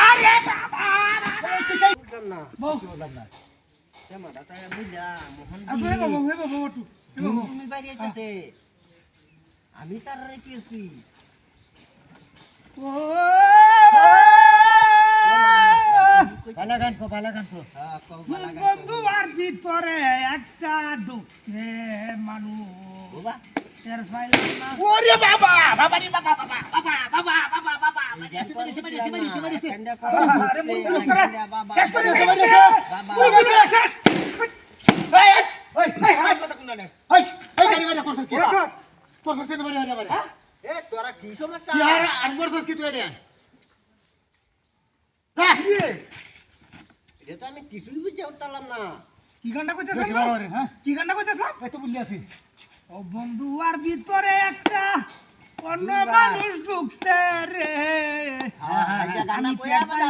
আরে বাবা না বউ বললাম না কেমন তাই বুঝলা মোহন আবে বাবা হে বাবা ওটু তুমি বাইরে যেতে আমি তার রেখেছি ও বালাগান কো হ্যাঁ কো বালাগান বন্ধু আর ভিতরে একটা ঢুকছে মানুষ বাবা এর ফাইল না ওরে বাবা বাবা রে বাবা বাবা বাবা বাবা বাবা বাবা মারিছে আরে মুরগুলো করে শেষ করে দিতে মারিছে মুরগুলো শেষ এই এই হাত কথা কোন না এই গাড়ি বাড়ি করছস কি করছস কেন বাড়ি এ তোরা কি সমস্যা यार আনবরছস কি তুই এটা হ্যাঁ এটা তো আমি কিছুই বুঝতে পারলাম না কি গান্ডা কইতেছ হ্যাঁ কি গান্ডা কইতেছ এই তো বলি আছি ও বন্ধু আর ভিতরে একটা অন্য মানুষ ঢুকছে রে হ্যাঁ এটা গানা কইয়া বাবা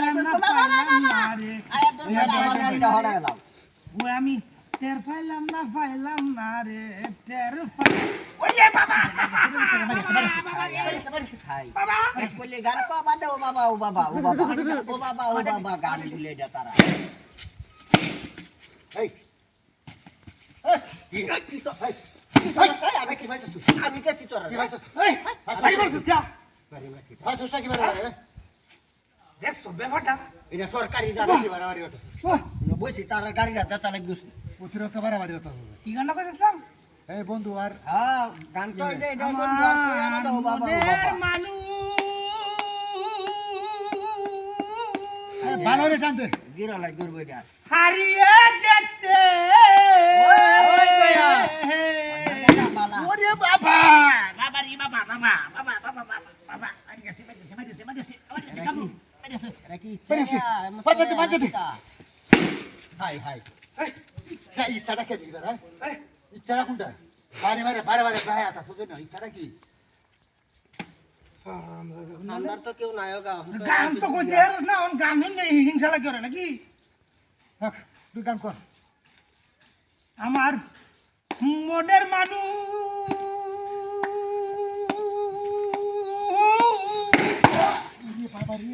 আয়া তো গানা হড়ালাম ওই আমি টের পাইলাম না রে টের ওরে বাবা খাই বাবা বলে গান কো বাদে ও বাবা গান বলে এটা তারা এই কি তো আমি কি ভাইছস আমি কি তোরা কি ভাইছস এই বাড়ি বলছিস কি ভাইছস কি বাড়ি দেখ সব ব্যাপারটা এটা সরকারি গাড়ি বাড়াবাড়ি হতো বলছি তার গাড়িটা যেতে লাগবে অতিরিক্ত বাড়াবাড়ি হতো কি গান্ডা কইতেছলাম এই বন্ধু আর হ্যাঁ গান তো এই যে বন্ধু আর কইয়া না দাও বাবা মানুষ ভালো রে শান্ত গিরা লাগ দূর বইটা হারিয়ে গেছে ওই গয়া ওরে বাবা বাবা রে বাবা বাবা বাবা বাবা বাবা আরে গেছে কামু এটা কি পাঁচতে হাই এই ইচ্ছাটা কে দিবে রে ইচ্ছাটা কোনটা বারে ভাই আতা সোজে না ইচ্ছাটা কি আমার তো কেউ নাই গা গান তো কইতে আর না অন গান নেই হিংসা লাগে রে নাকি তুই গান কর আমার মনের মানুষ বাবা রে